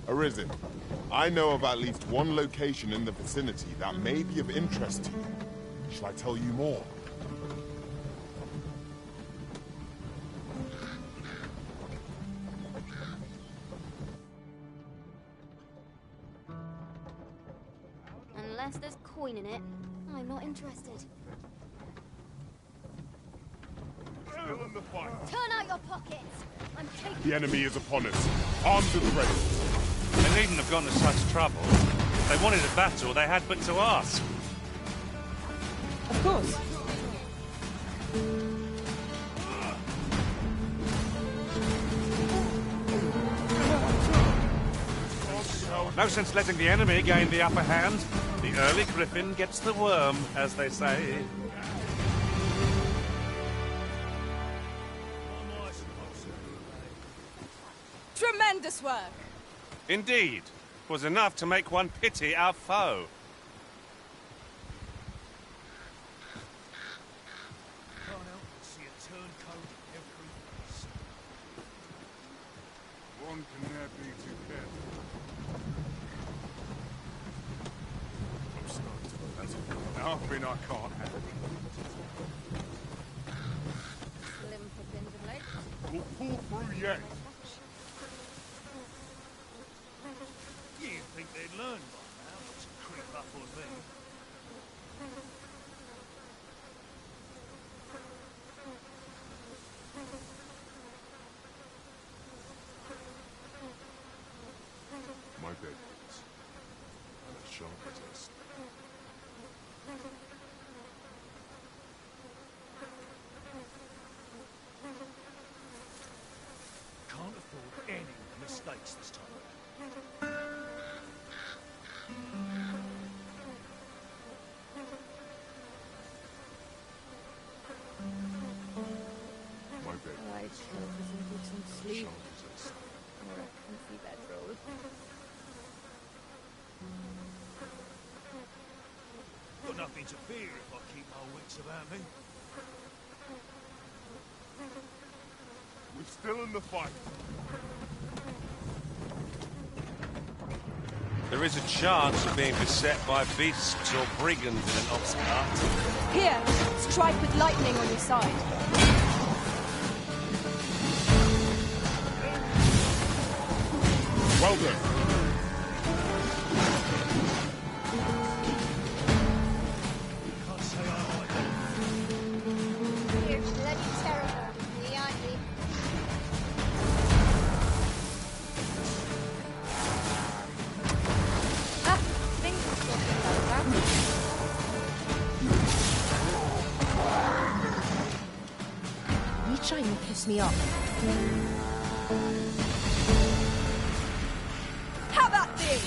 Arisen, I know of at least one location in the vicinity that may be of interest to you. Shall I tell you more? Unless there's coin in it, I'm not interested. Still in the fight. Turn out your pockets! I'm taking... The enemy is upon us, armed and ready. They needn't have gone to such trouble. If they wanted a battle, they had but to ask. Of course. No sense letting the enemy gain the upper hand. The early griffin gets the worm, as they say. Tremendous work! Indeed. 'Twas enough to make one pity our foe. One can never be too careful. I'm sorry, that's nothing I can't handle. Slim pickings of legs. We'll pull through yet. You'd think they'd learn by now not to creep up on me. My bed is as sharp as a stick. Can't afford any mistakes this time. My bed Alright, is get some as sleep. sharp as a stick. Or a comfy bedroll. Got nothing to fear if I keep my wits about me. We're still in the fight. There is a chance of being beset by beasts or brigands in an ox cart. Here, strike with lightning on your side. Well done. Can't say I like that. You're bloody terrible, me, aren't you? Ah, things are talking about that. You trying to piss me off? How about this?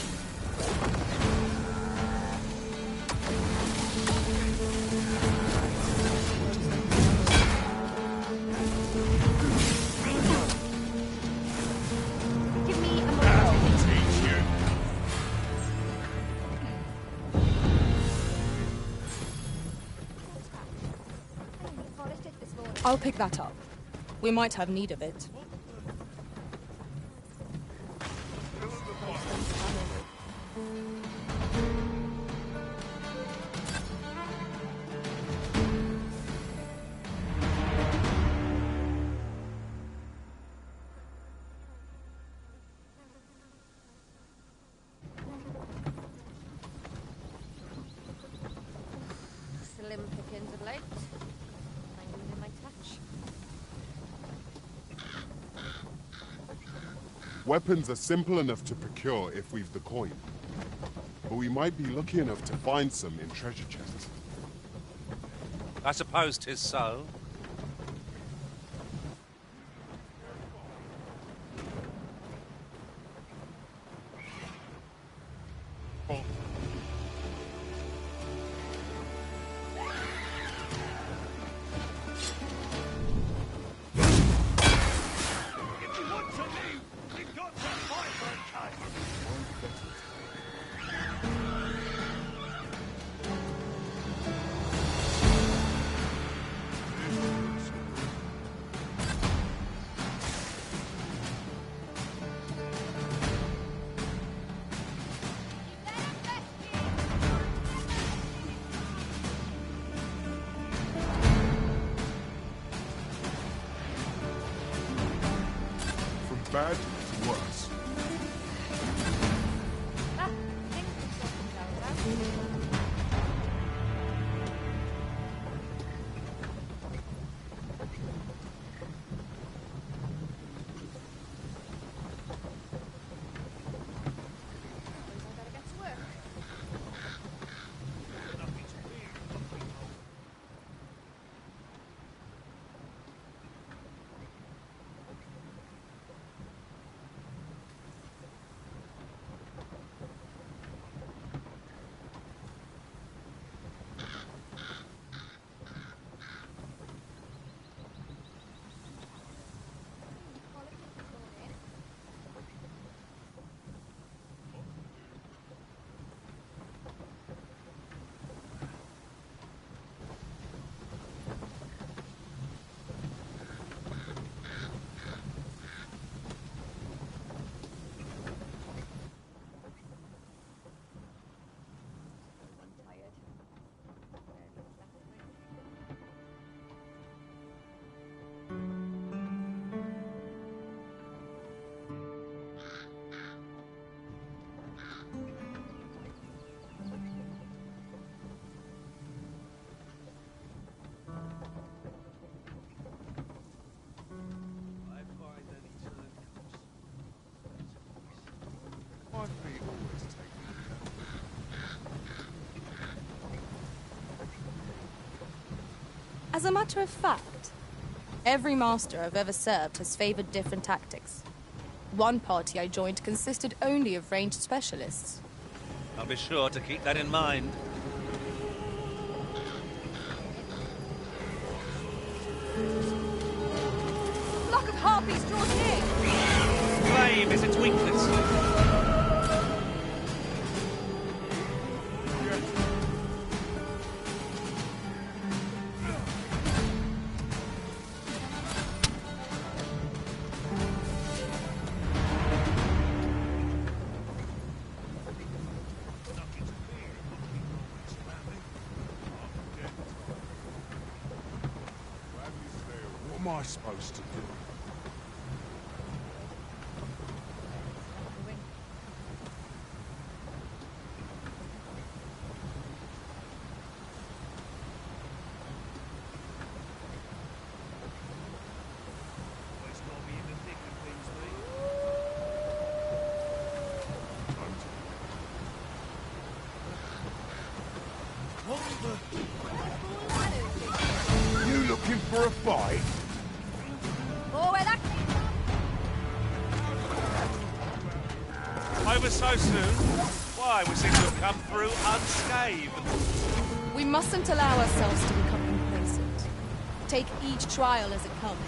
Give me a moment. Teach you. I'll pick that up. We might have need of it. Slim pickings of late. Finding in my touch. Weapons are simple enough to procure if we've the coin. But we might be lucky enough to find some in treasure chests. I suppose 'tis so. If you want to live, you've got to fight for it, Kate. bad to worse. My feet always take As a matter of fact, every master I've ever served has favored different tactics. One party I joined consisted only of ranged specialists. I'll be sure to keep that in mind. Flock of harpies draws near! Flame is its weakness. What am I supposed to do? Always got me in the thick of things, mate. You looking for a fight? Oh, where that Over so soon? Why, we seem to have come through unscathed. We mustn't allow ourselves to become complacent. Take each trial as it comes.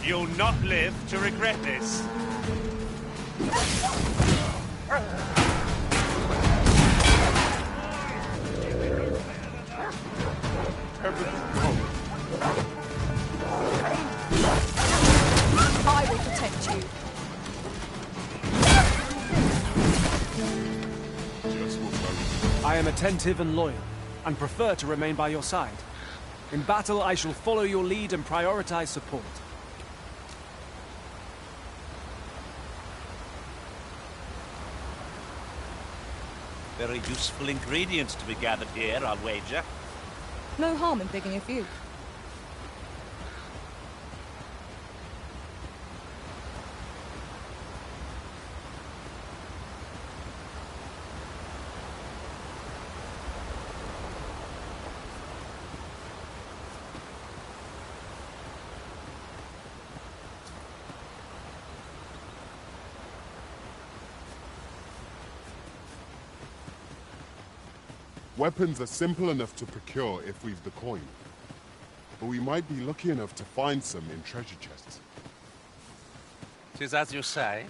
You'll not live to regret this. I will protect you. I am attentive and loyal, and prefer to remain by your side. In battle, I shall follow your lead and prioritize support. Very useful ingredients to be gathered here, I'll wager. No harm in picking a few. Weapons are simple enough to procure if we've the coin. But we might be lucky enough to find some in treasure chests. 'Tis as you say.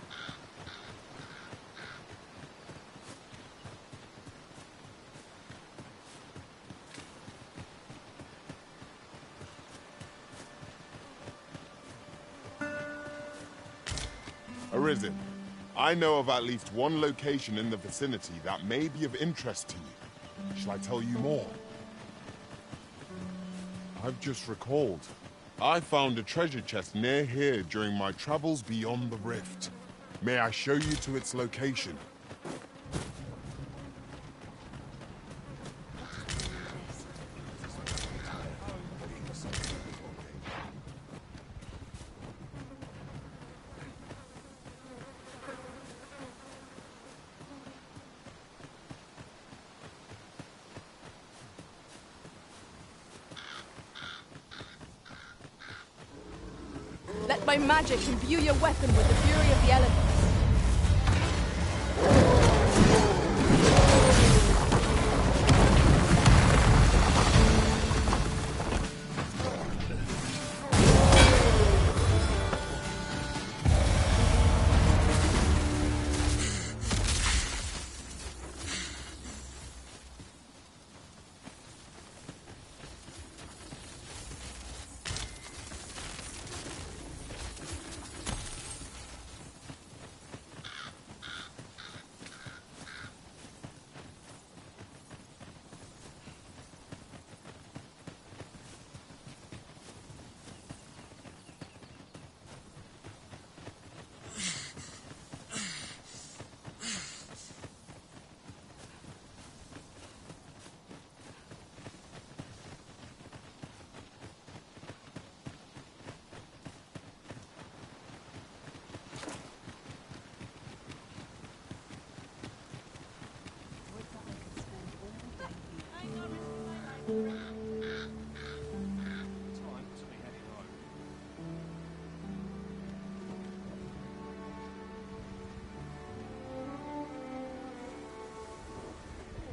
Arisen, I know of at least one location in the vicinity that may be of interest to you. Shall I tell you more? I've just recalled. I found a treasure chest near here during my travels beyond the rift. May I show you to its location? Let my magic imbue your weapon with the fury of the elements.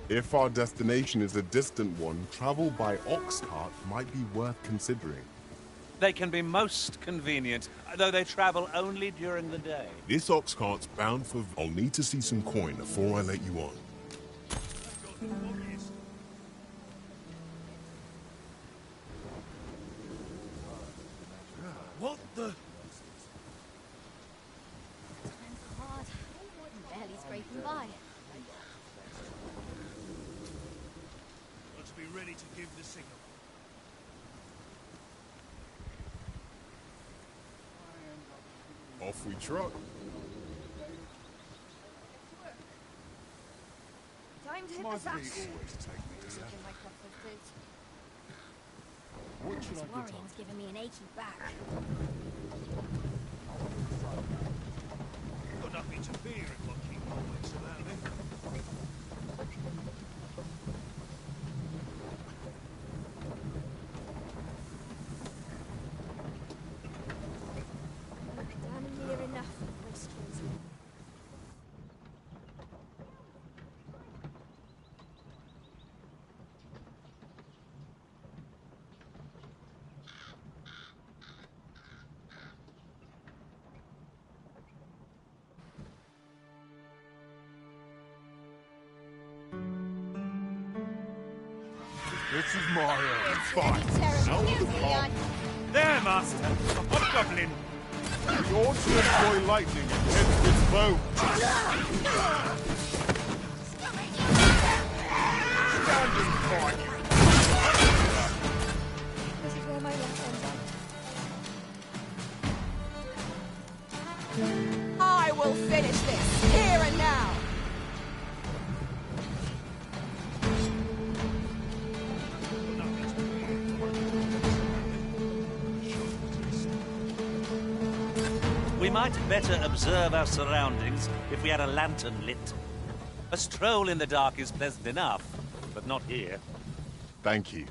If our destination is a distant one, travel by ox cart might be worth considering. They can be most convenient, though they travel only during the day. This ox cart's bound for... I'll need to see some coin before I let you on. What the? Time's hard. I'm barely scraping by. Let's be ready to give the signal. Off we trot. Time to hit the sack. In my comfort boots. What should This I get worrying's giving me an achy back. Got nothing to fear if I keep my wits about me. Damn near enough for Christians. This is Mario. It's terrible. Neon. There, Master! A hobgoblin! We ought to employ lightning against this bow. Standing by you. This is where my left ends up. I will finish this, here and now! We might better observe our surroundings if we had a lantern lit. A stroll in the dark is pleasant enough, but not here. Thank you.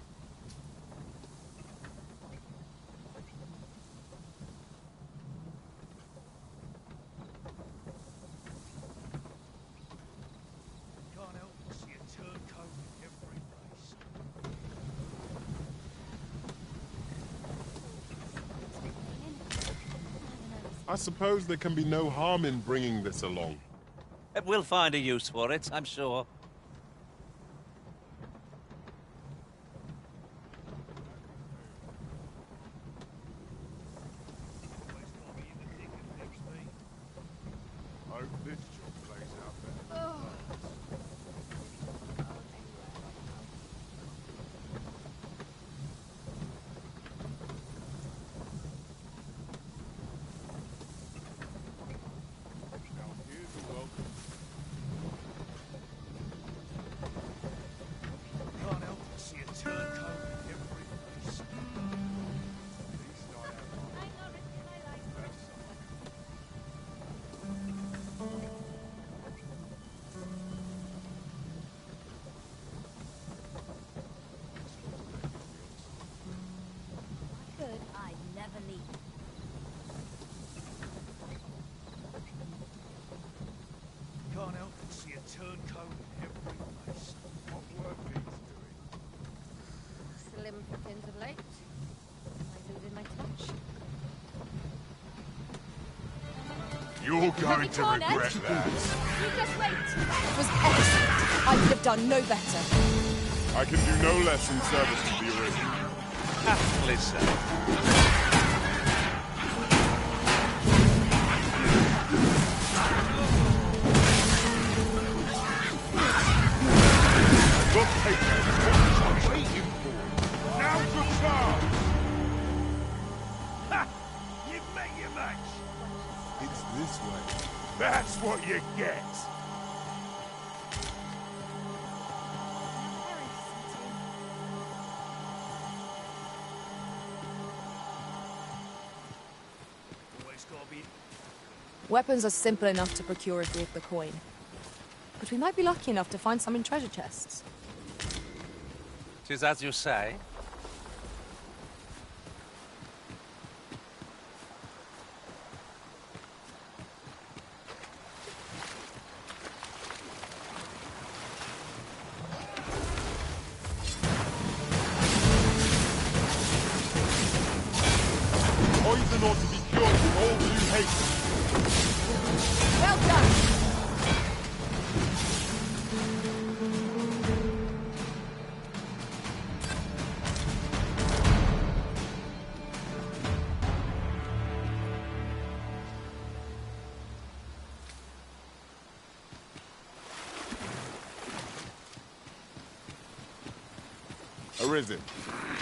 Can't help but see a turncoat in every I suppose there can be no harm in bringing this along. We'll find a use for it, I'm sure. I hope this job plays out better. Now here's a welcome. Can't help but see a turncoat in every face. At least I have mine. That's something. Good, I never leave. Can't help but see a turncoat in every face. What work needs doing? Slim pickings of late. Am I losing my touch? You're going to Cornet. regret that. You just wait! It was excellent. I could have done no better. I can do no less in service to the original. Aptly so. Your papers, what I'm waiting for. Now's your chance. Ha! You've met your match. It's this way. That's what you get. Always gotta be. Weapons are simple enough to procure if we have the coin. But we might be lucky enough to find some in treasure chests. 'Tis as you say. Poison ought to be cured with all due haste. Well done! Arisen,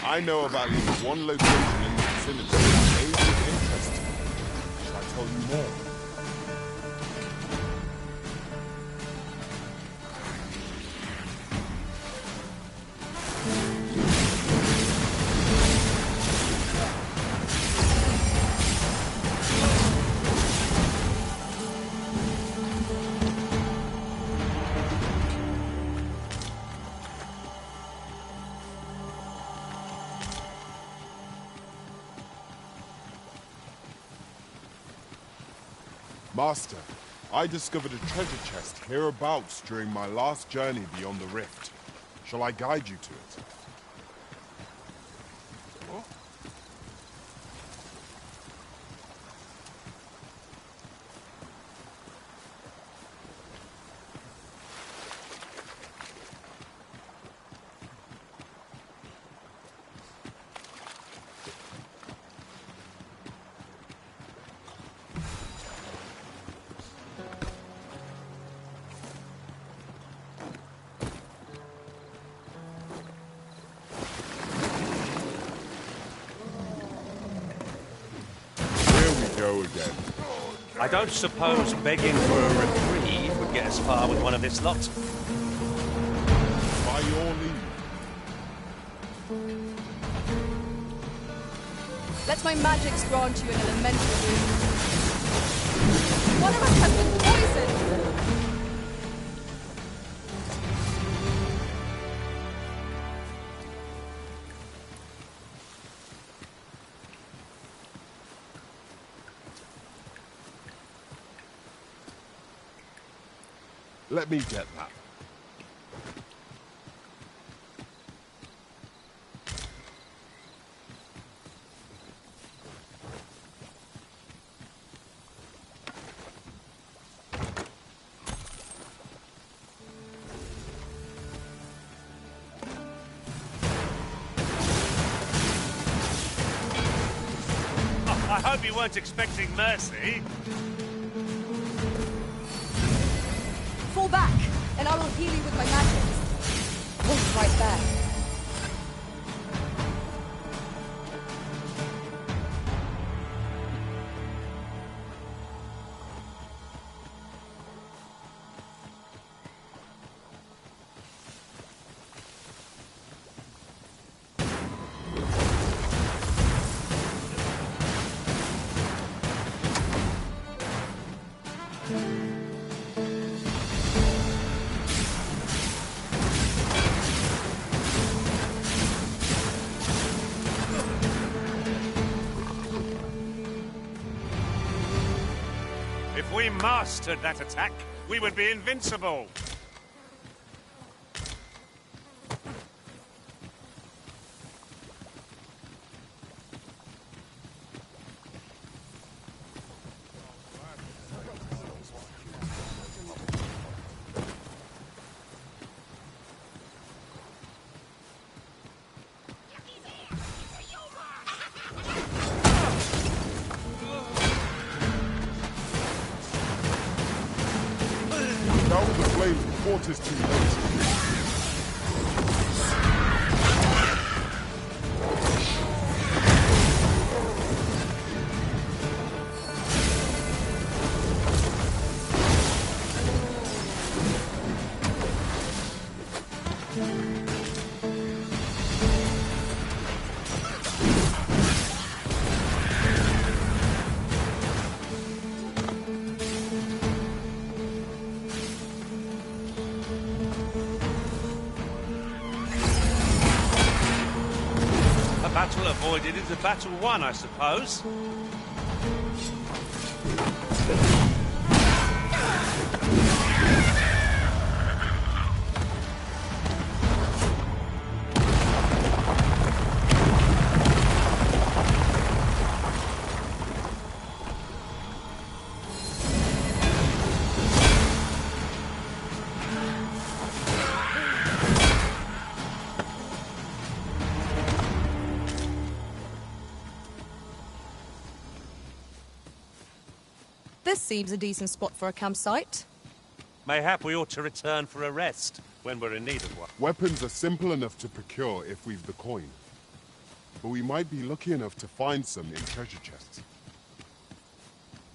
I know of at least one location in the vicinity that may be of interest. Shall I tell you more? Master, I discovered a treasure chest hereabouts during my last journey beyond the rift. Shall I guide you to it? Go again. I don't suppose begging for a reprieve would get us far with one of this lot. By your leave. Let my magics grant you an elemental boon. One of us has been poisoned! Let me get that. hope you weren't expecting mercy. Fall back, and I will heal you with my magic. Wait right there. If we mastered that attack, we would be invincible. Now the flames caught us too late. A battle avoided is a battle won, I suppose. This seems a decent spot for a campsite. Mayhap we ought to return for a rest when we're in need of one. Weapons are simple enough to procure if we've the coin. But we might be lucky enough to find some in treasure chests.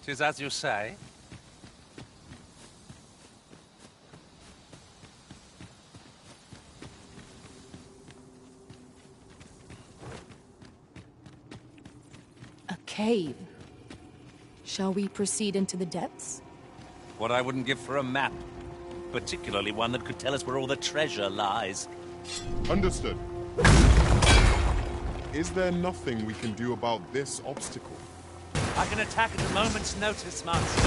'Tis as you say. A cave. Shall we proceed into the depths? What I wouldn't give for a map. Particularly one that could tell us where all the treasure lies. Understood. Is there nothing we can do about this obstacle? I can attack at a moment's notice, Master.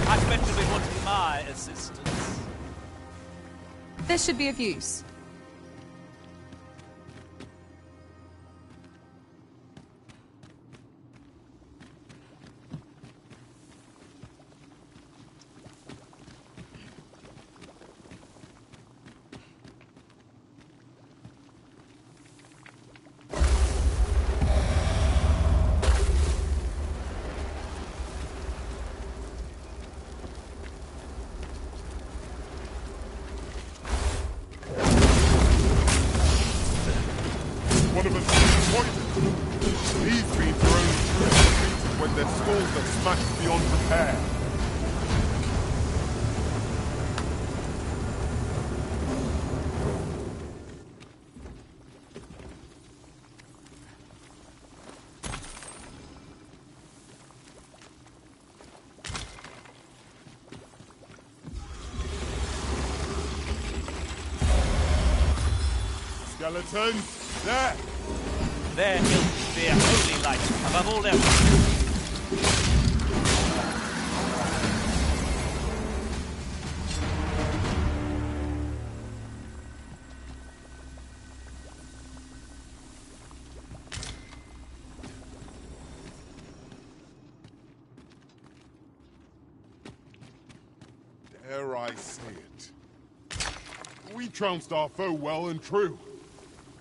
I expect you'll be wanting my assistance. This should be of use. One of us is poisoned. These beans are only truly treated when their skulls are smashed beyond repair. Skeletons, there! Their ilk be a holy light above all else. Dare I say it? We trounced our foe well and true.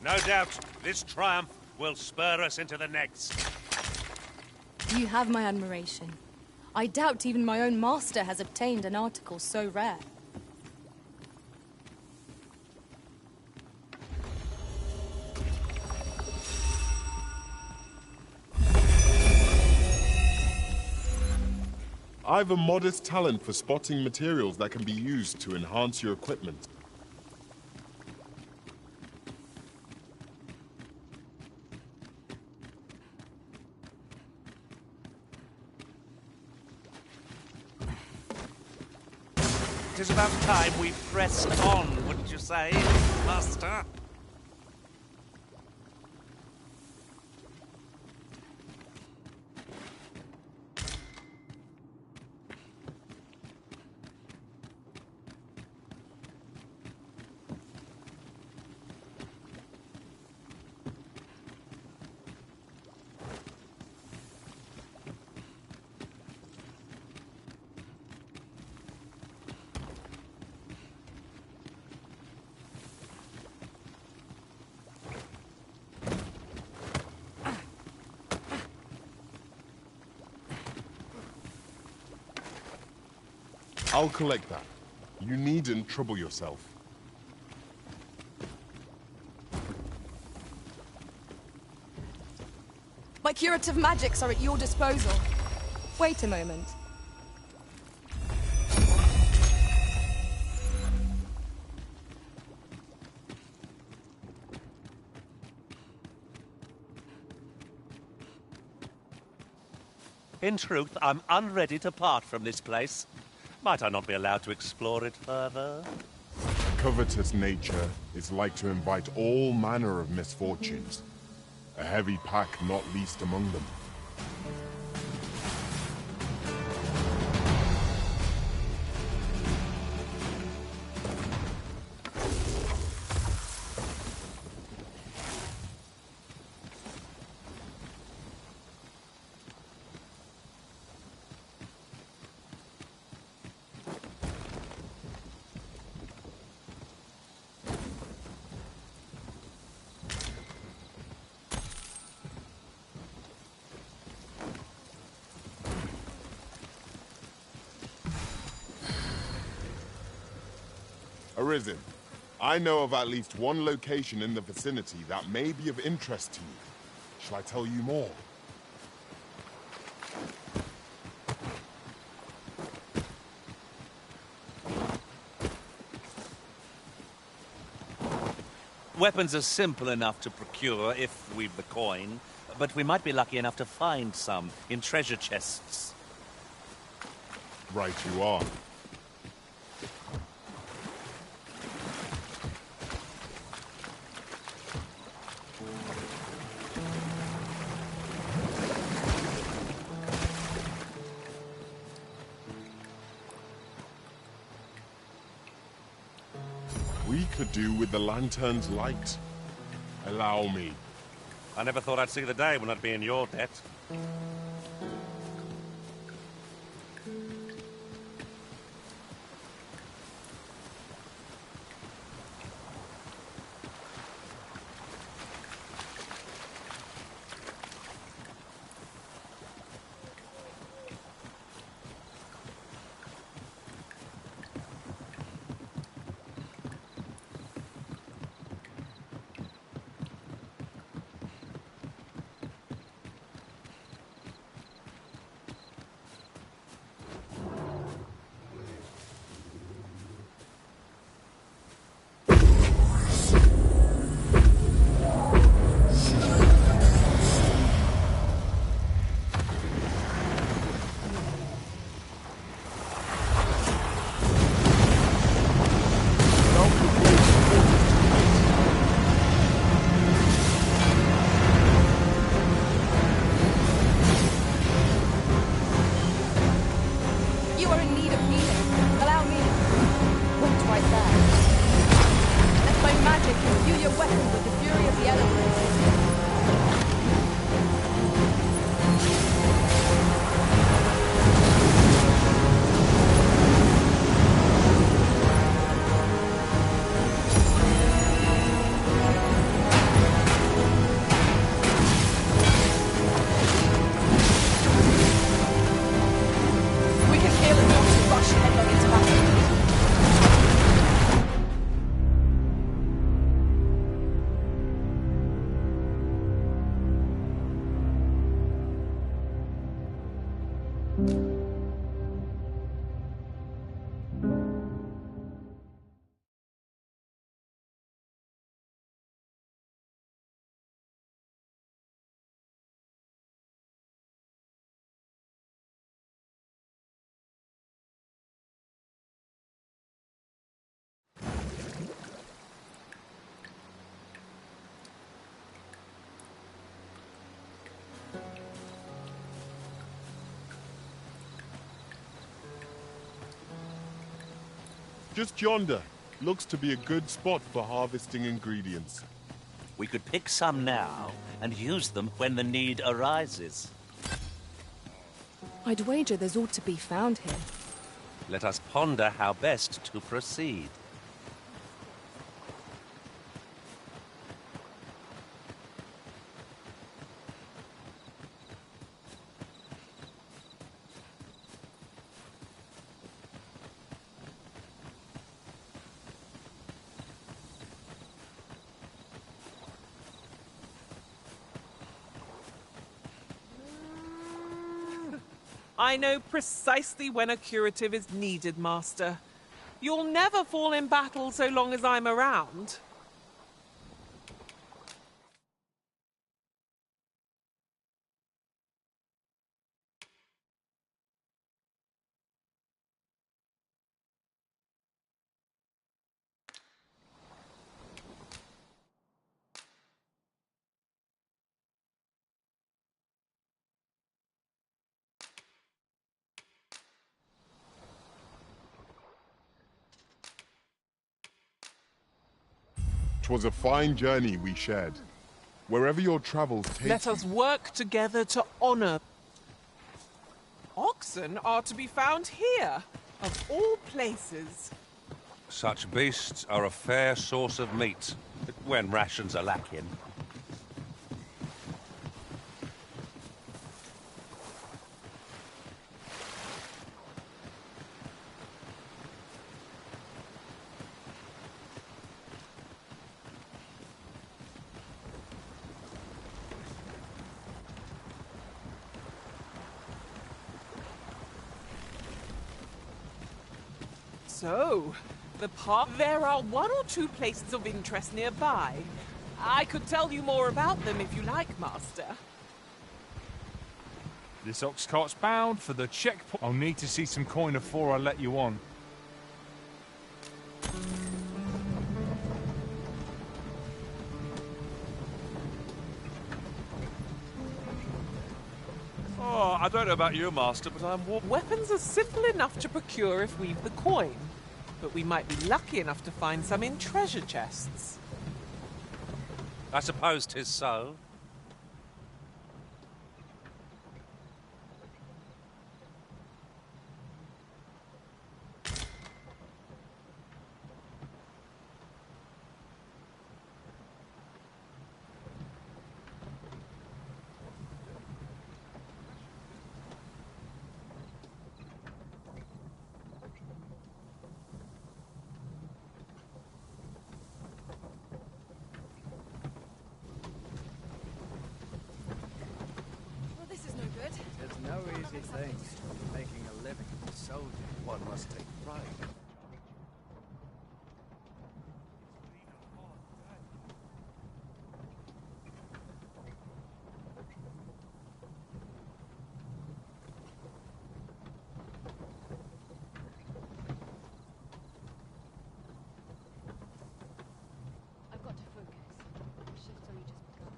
No doubt, this triumph will spur us into the next. You have my admiration. I doubt even my own master has obtained an article so rare. I've a modest talent for spotting materials that can be used to enhance your equipment. It is about time we pressed on, wouldn't you say, Master? I'll collect that. You needn't trouble yourself. My curative magics are at your disposal. Wait a moment. In truth, I'm unready to part from this place. Might I not be allowed to explore it further? Covetous nature is like to invite all manner of misfortunes. A heavy pack not least among them. Arisen, I know of at least one location in the vicinity that may be of interest to you. Shall I tell you more? Weapons are simple enough to procure if we've the coin, but we might be lucky enough to find some in treasure chests. Right you are. We could do with the lantern's light. Allow me. I never thought I'd see the day when I'd be in your debt. Just yonder. Looks to be a good spot for harvesting ingredients. We could pick some now and use them when the need arises. I'd wager there's ought to be found here. Let us ponder how best to proceed. I know precisely when a curative is needed, Master. You'll never fall in battle so long as I'm around. 'Twas a fine journey we shared. Wherever your travels take Let us work together to honor. Oxen are to be found here, of all places. Such beasts are a fair source of meat, when rations are lacking. So, the park. There are one or two places of interest nearby. I could tell you more about them if you like, Master. This ox cart's bound for the checkpoint. I'll need to see some coin before I let you on. Oh, I don't know about you, Master, but I'm Weapons are simple enough to procure if we've the coin, but we might be lucky enough to find some in treasure chests. I suppose 'tis so. Well, this is no good. It's no easy thing. Making a living as a soldier, one must take pride. I've got to focus. The shift's only just begun.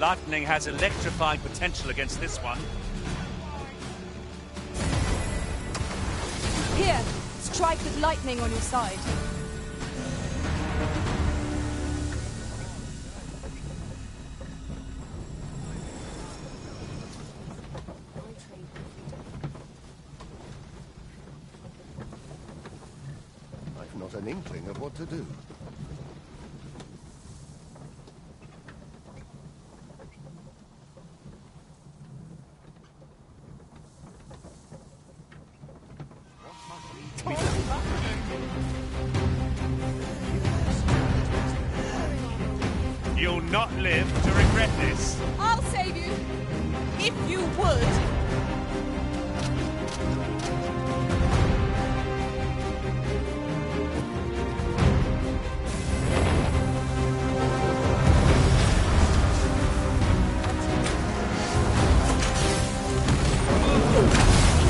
Lightning has electrifying potential against this one. Here, strike with lightning on your side. I've not an inkling of what to do. You'll not live to regret this. I'll save you. If you would.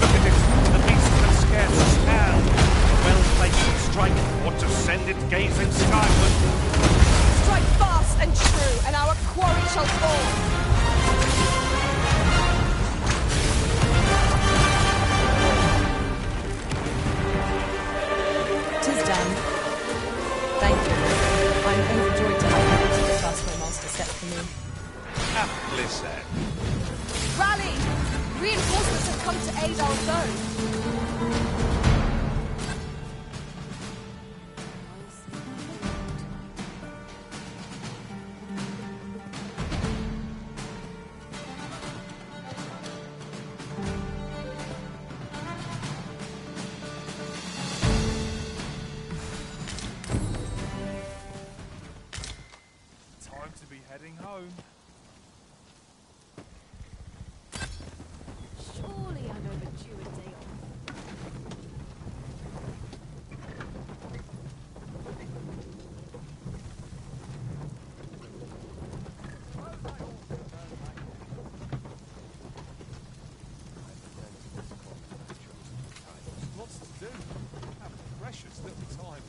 Look at it. The beast can scarce stand. A well-placed strike ought to send it gazing skyward. Strike fast and true, and our quarry shall fall. Tis done. Thank you. I'm overjoyed to have you to the task my master set for me. Aptly said. Rally! Reinforcements have come to aid our foe. Time to be heading home. Surely I'm overdue a day off. Lots to do. How precious little time.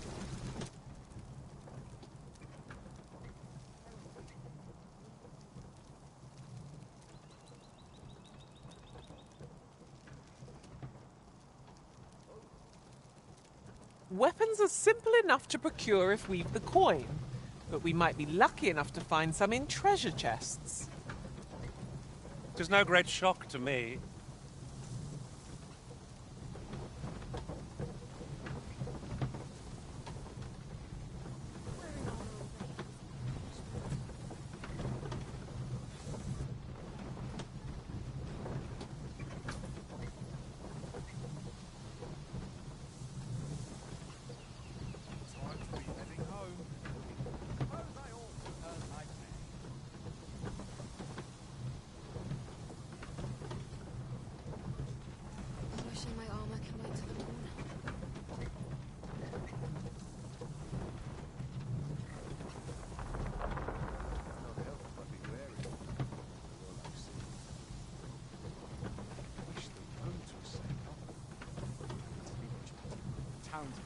Weapons are simple enough to procure if we've the coin, but we might be lucky enough to find some in treasure chests. 'Tis no great shock to me. Time to be heading home. Suppose I ought to earn my pay. Wishing my armor can wait till the dawn. Not help but be wary of all I've seen. Wish the roads were safe up. Must be much better. Towns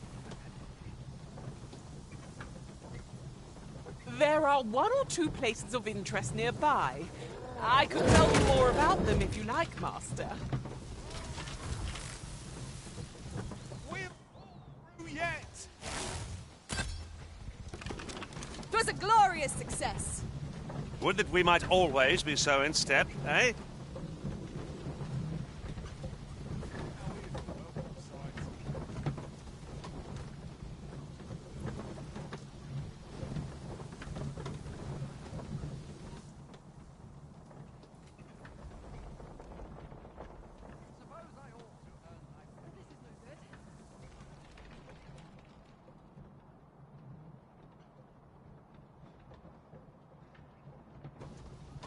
There are one or two places of interest nearby. I could tell you more about them if you like, Master. We're through yet! It was a glorious success. Would that we might always be so in step, eh?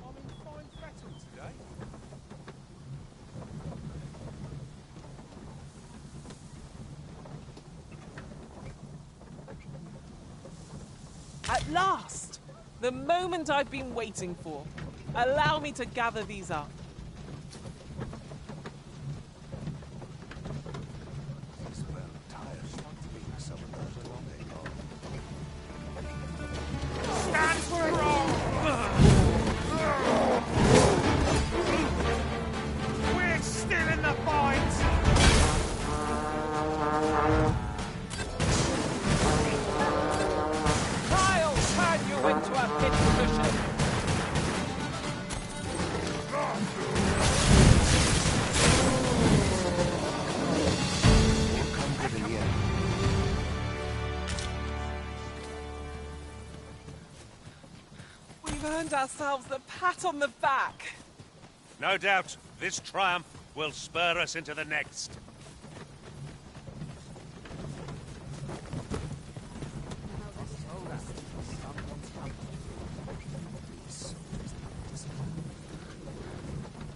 I'm in fine fettle today. At last! The moment I've been waiting for. Allow me to gather these up. He's well tired. Some of those are long they gone. Stand strong! earned ourselves a pat on the back. No doubt, this triumph will spur us into the next.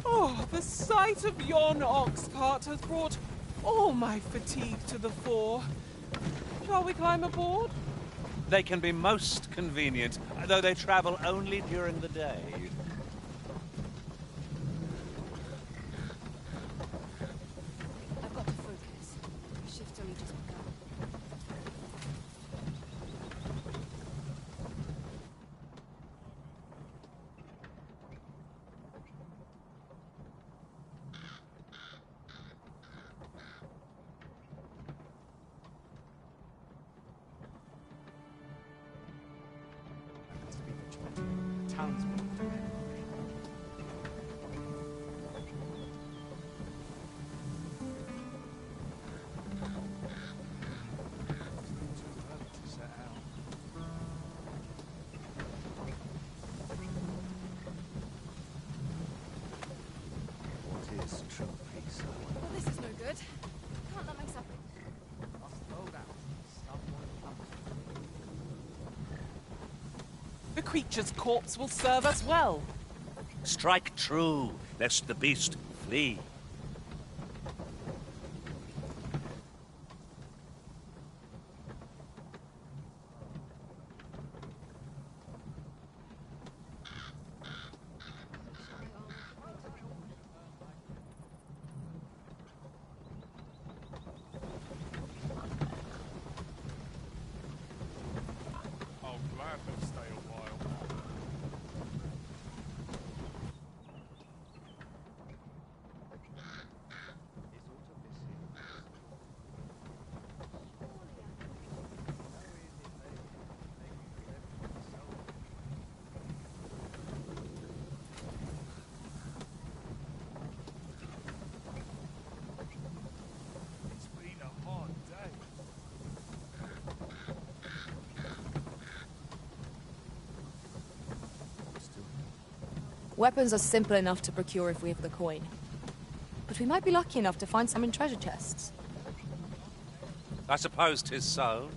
Oh, the sight of yon ox cart has brought all my fatigue to the fore. Shall we climb aboard? They can be most convenient, though they travel only during the day. I've got to focus. The shift's only just begun. Well, this is no good. Can't let myself... The creature's corpse will serve us well. Strike true, lest the beast flee. I'll gladly stay a while. It's been a hard day. Weapons are simple enough to procure if we have the coin. But we might be lucky enough to find some in treasure chests. I suppose 'tis so.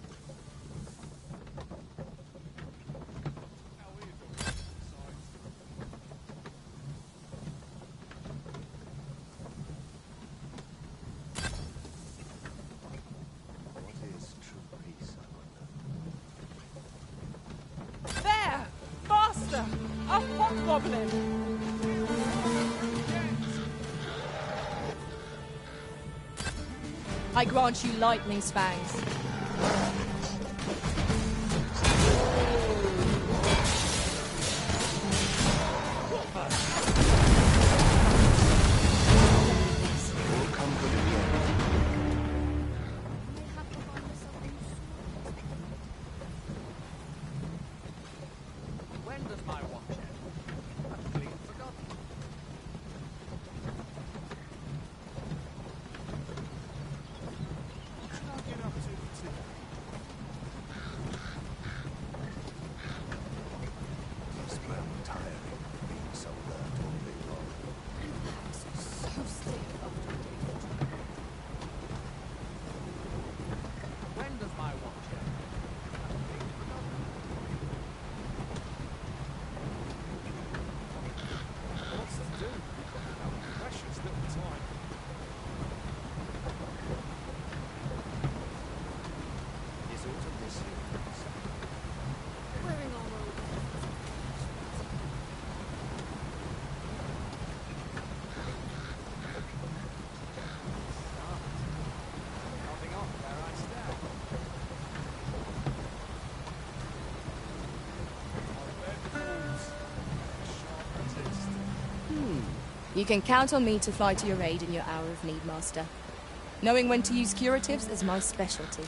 There! Master! A hobgoblin! I grant you lightning's fangs. When does my watch end? I've completely forgotten. What can I get up to today? It's well tiring being so alert all day long. So stiff after a day. When does my watch end? I've completely forgotten. Lots to do. Our precious little time. Is autumn this year? Wearing armor all day. Nodding off where I stand. You can count on me to fly to your aid in your hour of need, Master. Knowing when to use curatives is my specialty.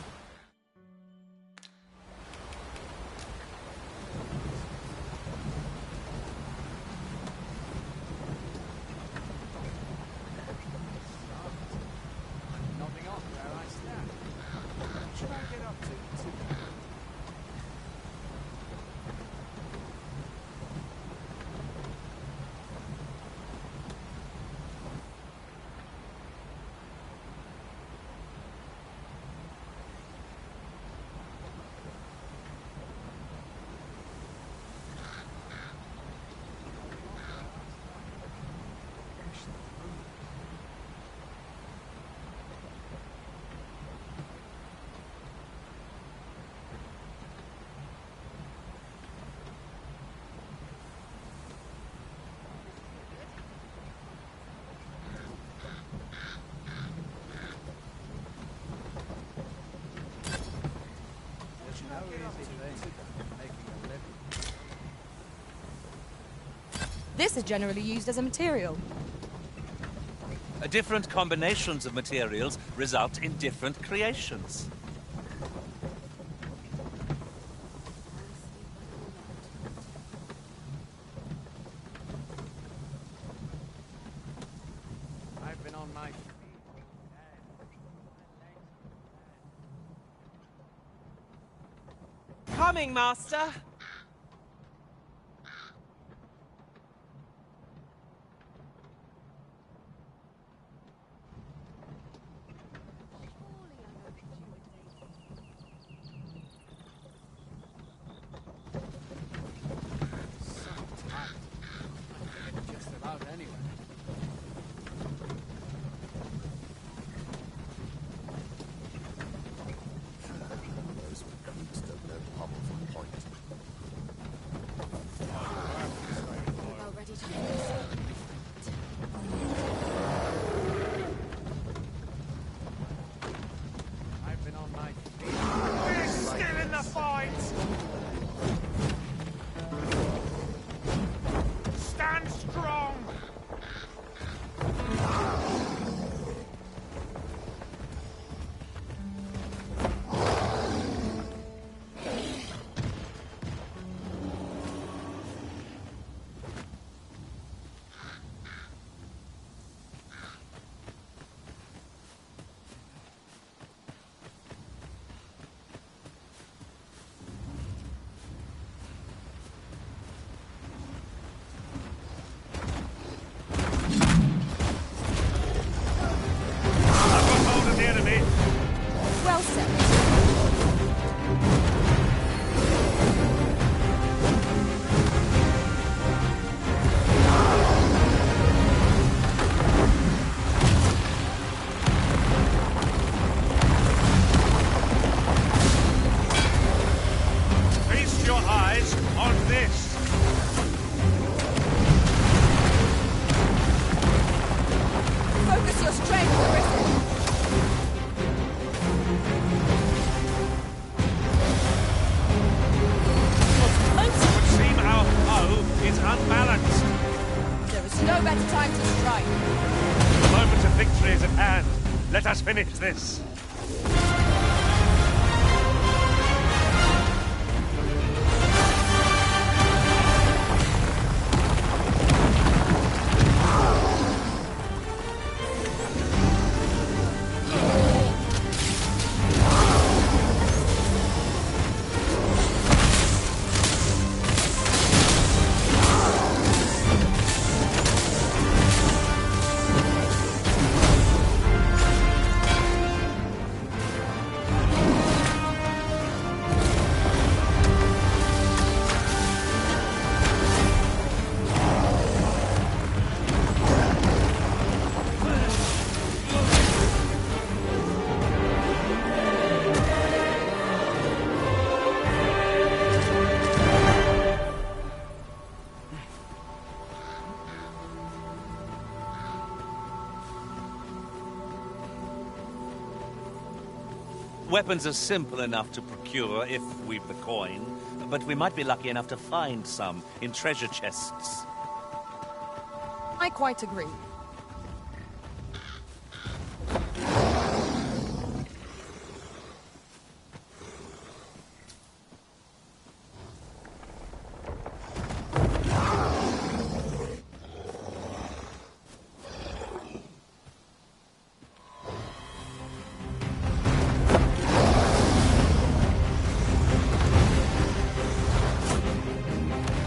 Nodding off where I stand. What should I get up to today? This is generally used as a material. Different combinations of materials result in different creations. I've been on my... Coming, Master! So tight. I can get just about anywhere. Those recruits don't know Powerful Point. About ready to finish. I've been on my feet. We're still in the fight! Stand strong! I've got hold of the enemy! Well said. Feast your eyes on this! Focus your strength, Arisen. It would seem our foe is unbalanced. There is no better time to strike. The moment of victory is at hand. Let us finish this. Weapons are simple enough to procure if we've the coin, but we might be lucky enough to find some in treasure chests. I quite agree.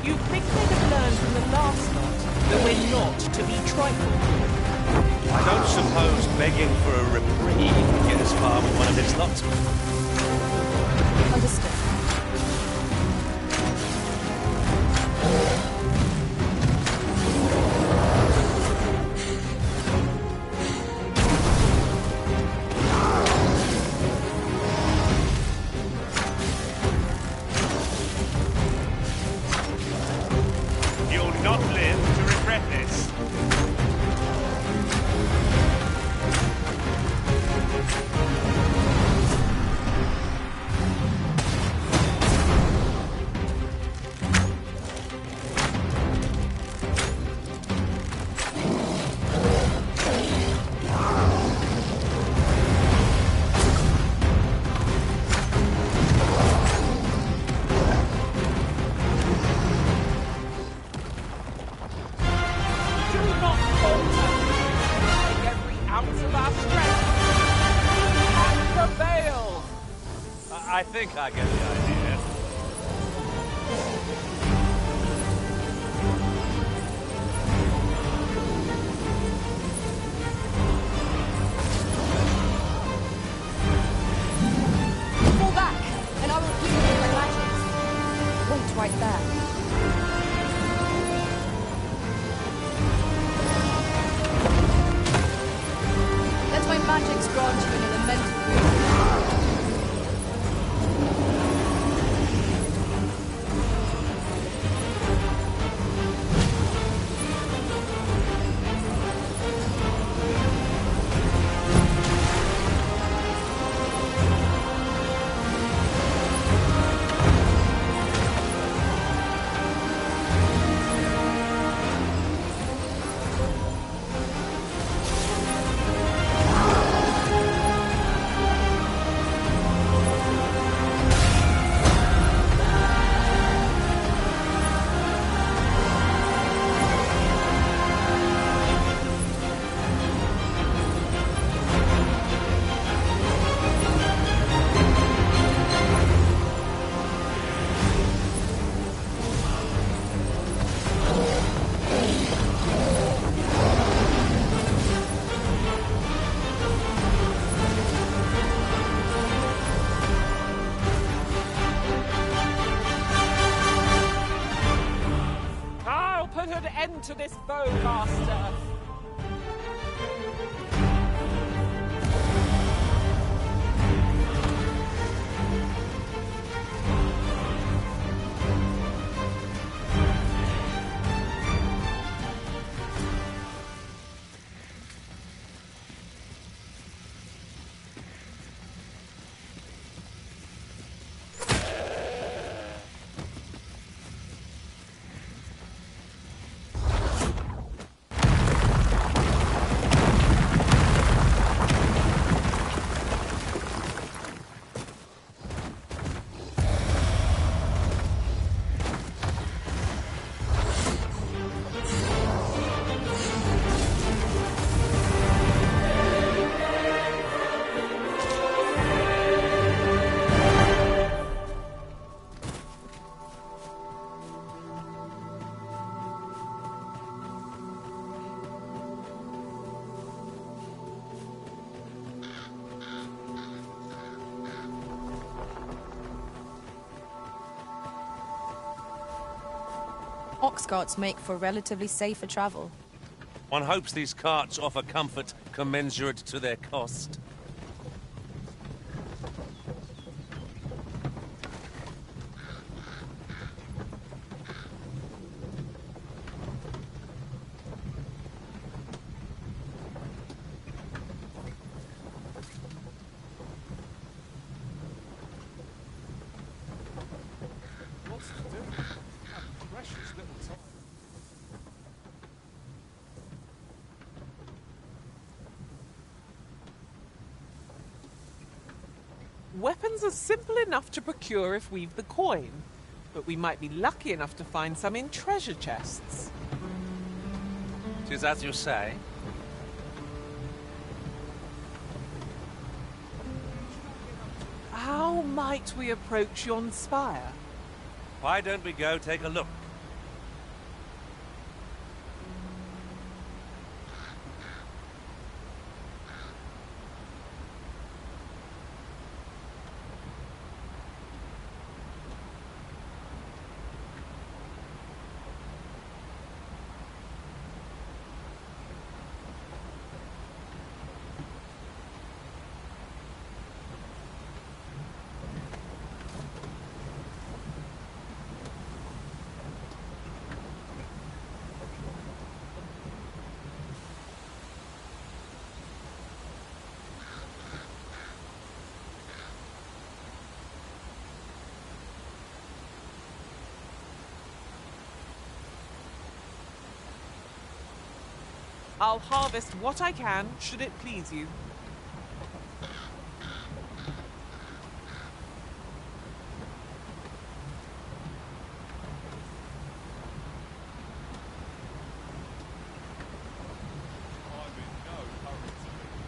You think they'd have learned from the last lot that we're not to be trifled with? I don't suppose begging for a reprieve would get as far with one of its lot. Understood. You'll not live to regret this. I think I get the idea. Fall back, and I will heal you with magics. Wait right there. Let my magics grant you an elemental boon. To this bowcaster. Ox carts make for relatively safer travel. One hopes these carts offer comfort commensurate to their cost. What's to do? A precious little time. Weapons are simple enough to procure if we've the coin, but we might be lucky enough to find some in treasure chests. 'Tis as you say. How might we approach yon spire? Why don't we go take a look? I'll harvest what I can, should it please you. I'm in no hurry to leave.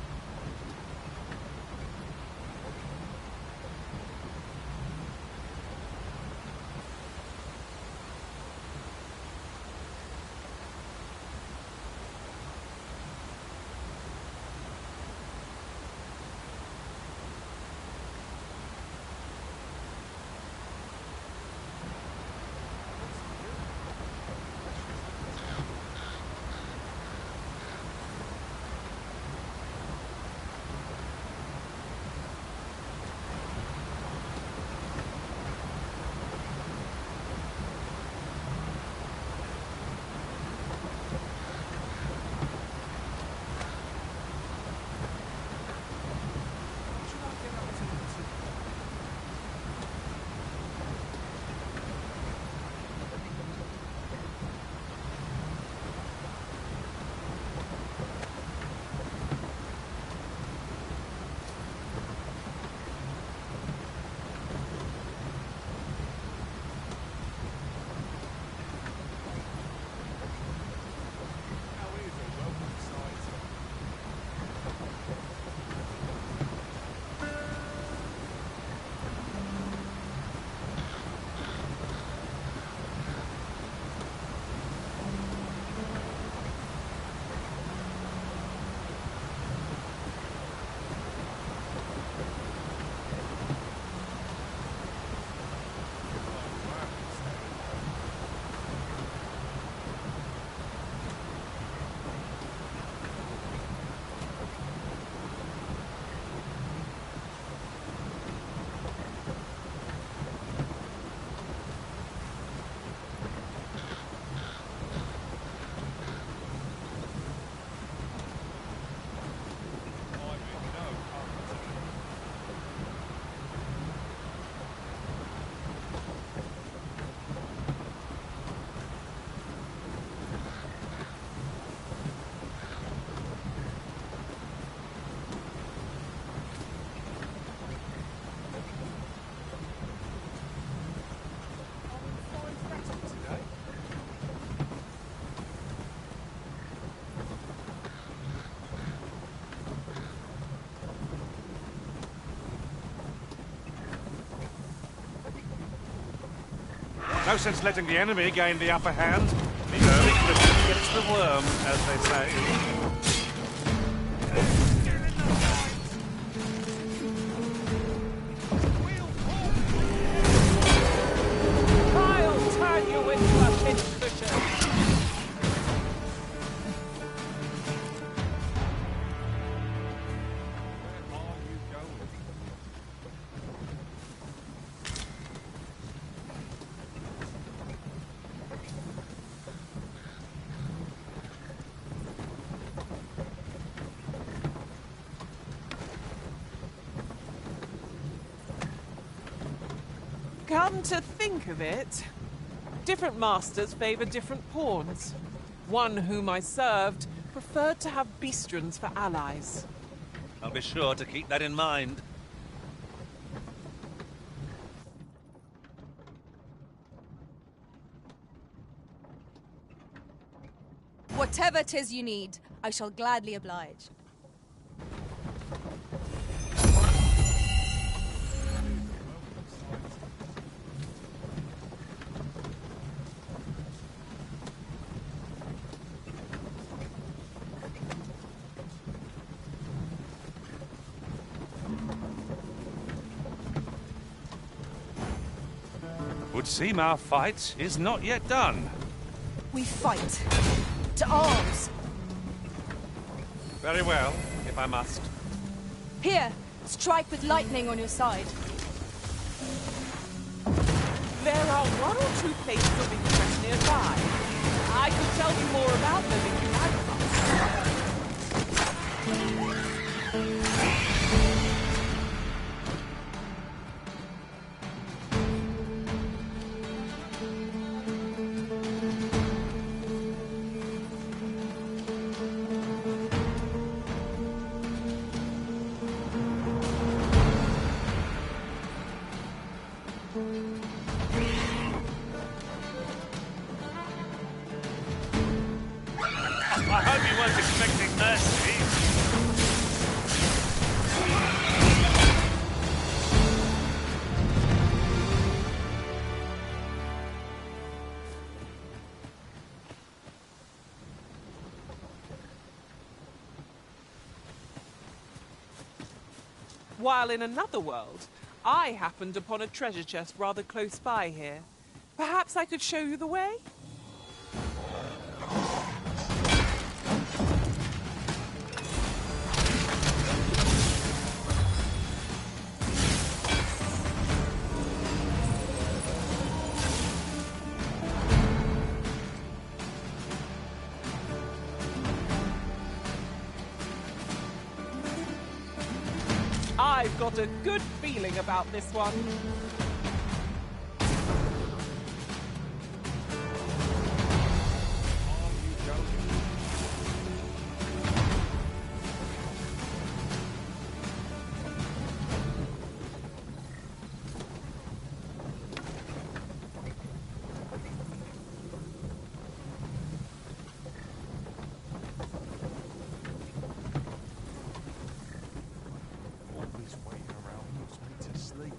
No sense letting the enemy gain the upper hand. The early Christian gets the worm, as they say. I'll turn you into a pincushion. Where are you going? Come to think of it, different masters favor different pawns. One whom I served preferred to have beastrons for allies. I'll be sure to keep that in mind. Whatever 'tis you need, I shall gladly oblige. Would seem our fight is not yet done. We fight. To arms! Very well, if I must. Here, strike with lightning on your side. There are one or two places of interest nearby. I could tell you more about them if you like. I hope you weren't expecting mercy. While in another world, I happened upon a treasure chest rather close by here. Perhaps I could show you the way? I've got a good feeling about this one. Always waiting around puts me to sleep.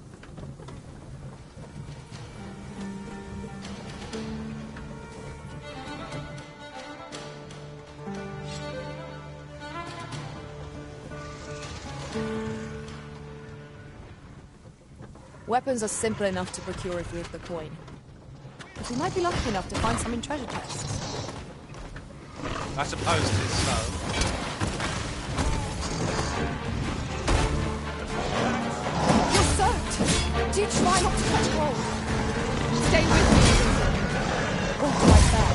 Weapons are simple enough to procure if we have the coin. But we might be lucky enough to find some in treasure chests. I suppose it is so. You're soaked! Do try not to catch cold. Stay with me, Susan. Won't do like that.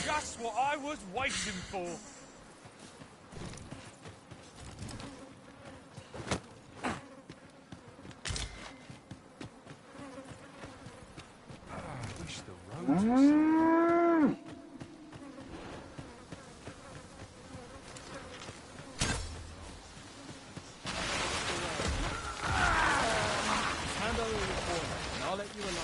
Just what I was waiting for. Hand over your corner, and I'll let you alone.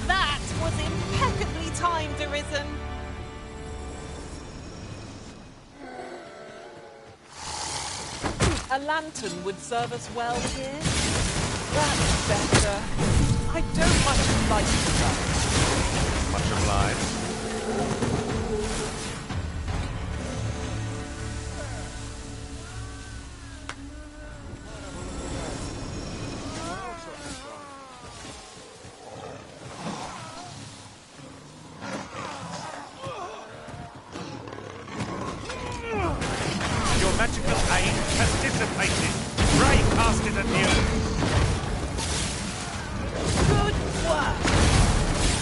That was impeccably timed, Arisen. A lantern would serve us well here. That's better. I don't much like that. Much obliged. Your magical aid has dissipated. Ray cast it anew. Good work.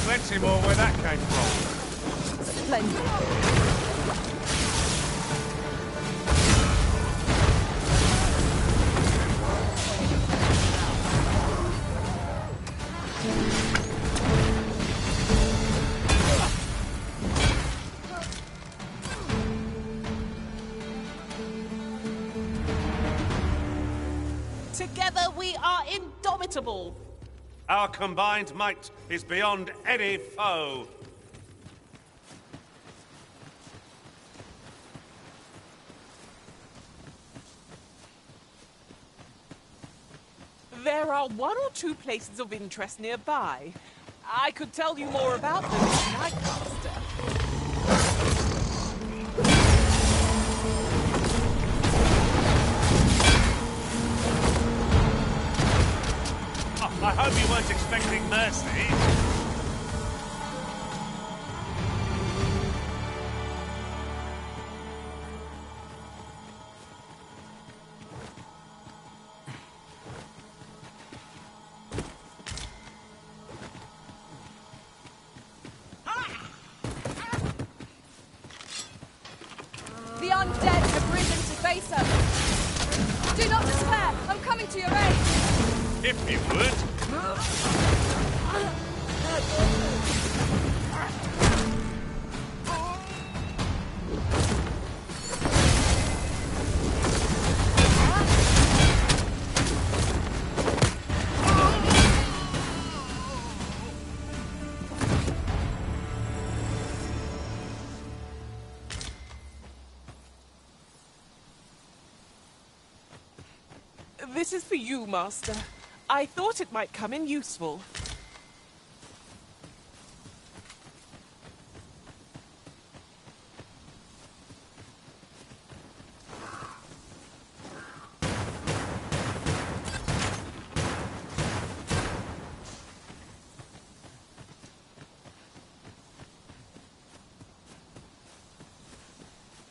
Plenty more where that came from. Splendid. Together we are indomitable. Our combined might is beyond any foe. There are one or two places of interest nearby. I could tell you more about them tonight, Master. Oh, I hope you weren't expecting mercy. The undead have risen to face us. Do not despair. I'm coming to your aid. If you would. This is for you, Master. I thought it might come in useful.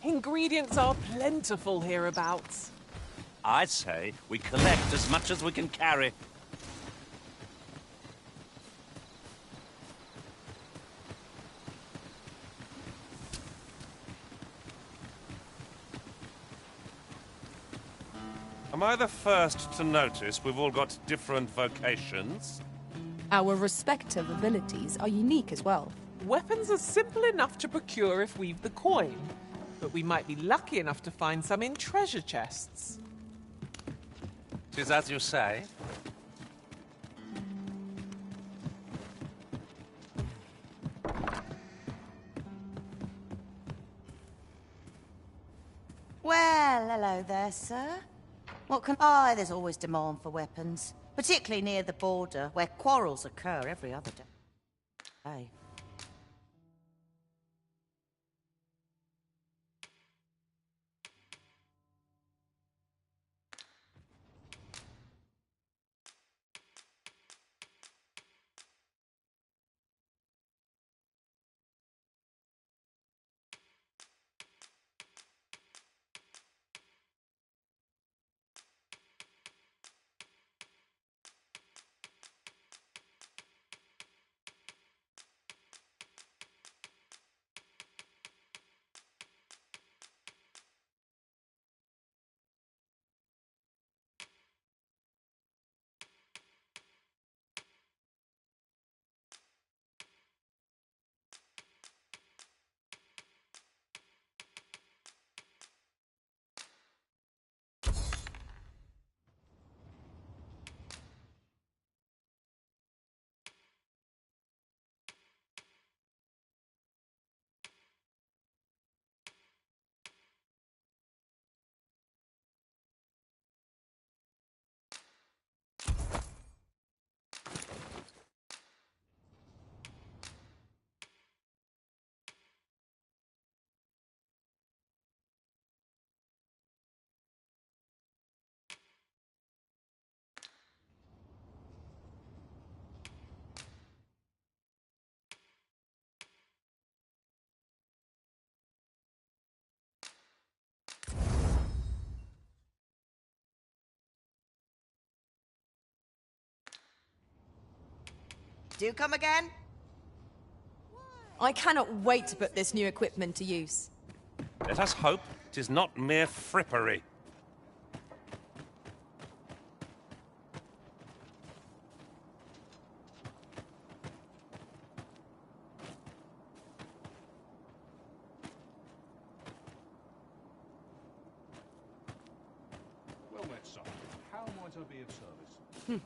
Ingredients are plentiful hereabouts. I'd say we collect as much as we can carry. Am I the first to notice we've all got different vocations? Our respective abilities are unique as well. Weapons are simple enough to procure if we've the coin, but we might be lucky enough to find some in treasure chests. 'Tis as you say. Well, hello there, sir. What can... Oh, there's always demand for weapons, particularly near the border, where quarrels occur every other day. Do come again? I cannot wait to put this new equipment to use. Let us hope 'tis not mere frippery. Well met, son. How might I be of service?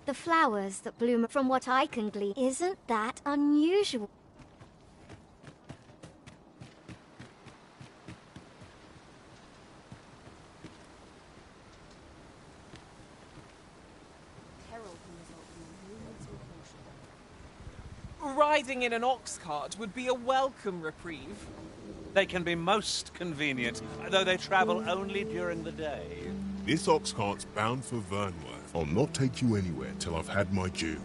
The flowers that bloom, from what I can glean, isn't that unusual? Riding in an ox cart would be a welcome reprieve. They can be most convenient, though they travel only during the day. This ox cart's bound for Vernworth. I'll not take you anywhere till I've had my due.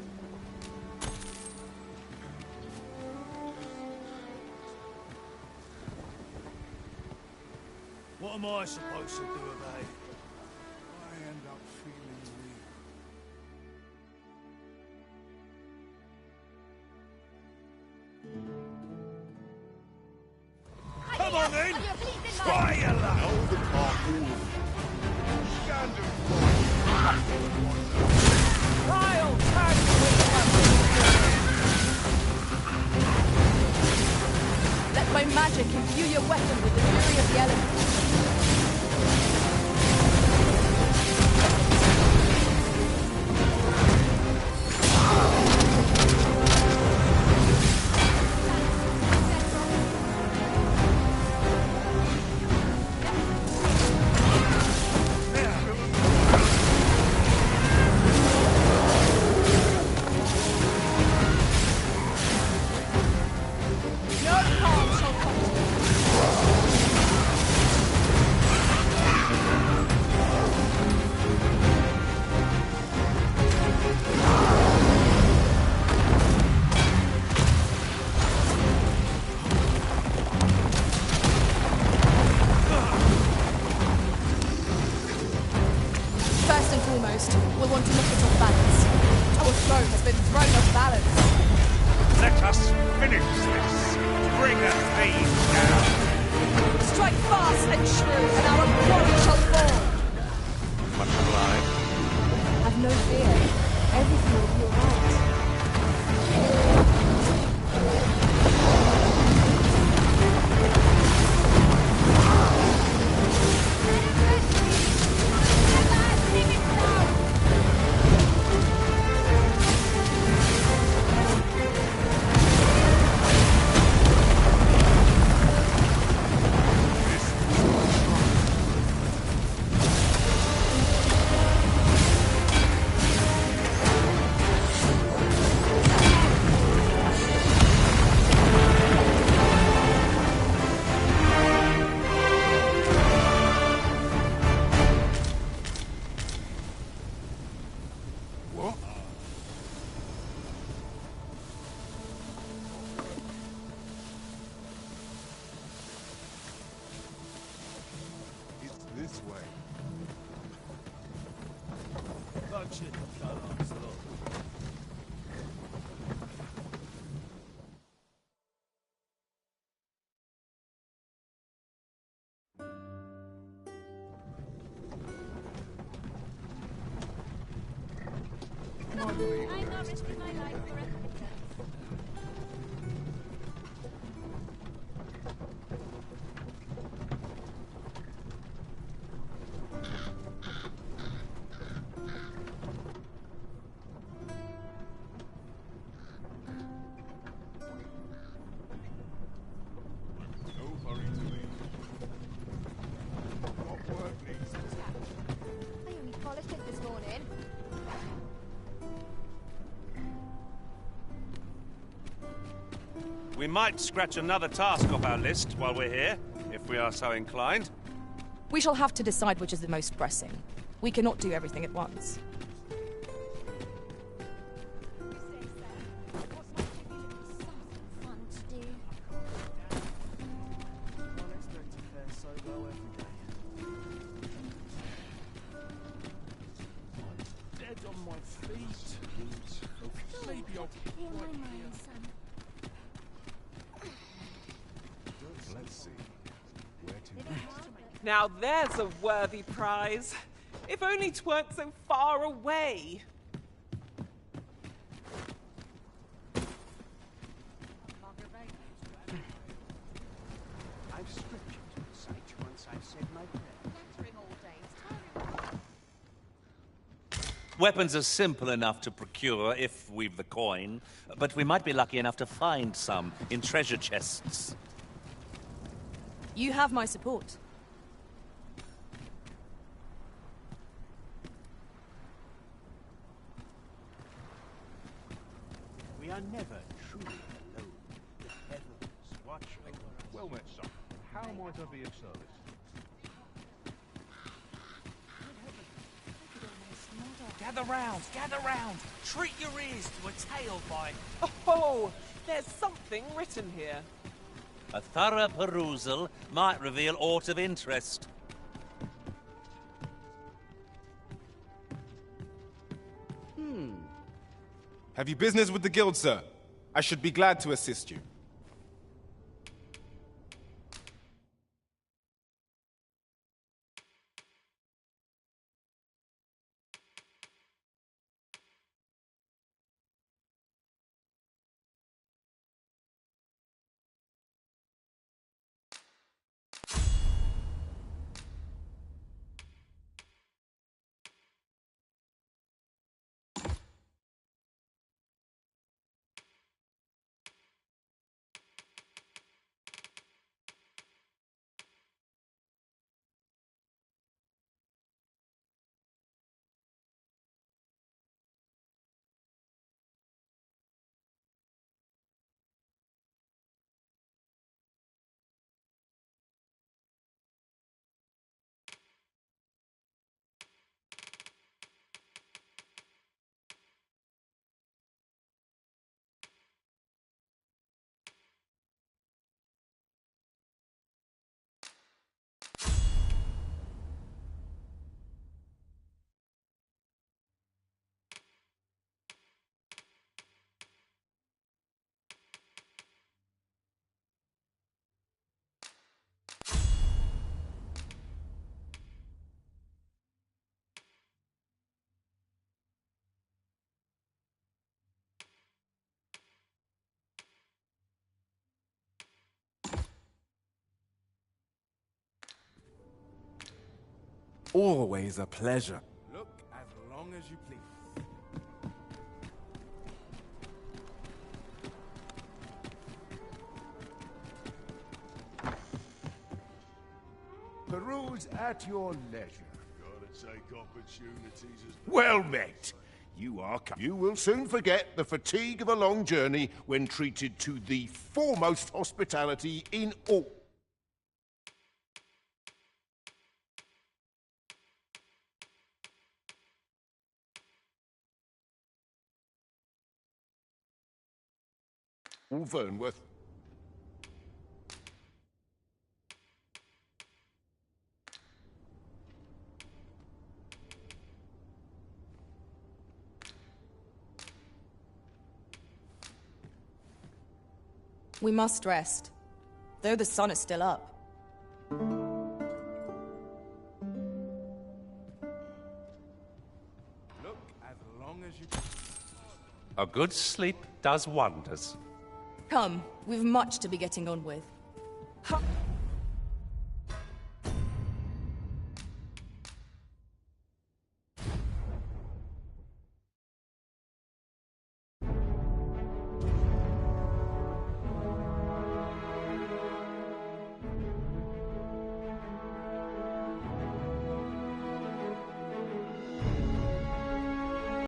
What am I supposed to do about it? I end up feeling weak. Come on then! Fire love! Now the cart forward. Kyle, tag Let my magic imbue your weapon with the fury of the elements. No harm shall come to you. First and foremost, we'll want to look at our balance. Our throne has been thrown off balance. Let us finish this. Bring a theme down. Strike fast and true, and our quarry shall fall. Much obliged. Have no fear. Everything will be alright. It's this way. Bunch of dogs, look. I'm not risking my life for it. No hurry to leave. We might scratch another task off our list while we're here, if we are so inclined. We shall have to decide which is the most pressing. We cannot do everything at once. Now there's a worthy prize. If only 'tweren't so far away. I've scripture to recite once I've said my prayers. Weapons are simple enough to procure if we've the coin, but we might be lucky enough to find some in treasure chests. You have my support. We are never truly alone. The heavens watch over us. Well met, son. How might I be of service? Gather round! Treat your ears to a tale by... Oh, there's something written here. A thorough perusal might reveal aught of interest. Have you business with the guild, sir? I should be glad to assist you. Always a pleasure. Look as long as you please. Peruse at your leisure. Gotta take opportunities as Well met. You will soon forget the fatigue of a long journey when treated to the foremost hospitality in all. Vernworth. We must rest, though the sun is still up. Look as long as you... A good sleep does wonders. Come, we've much to be getting on with. Ha!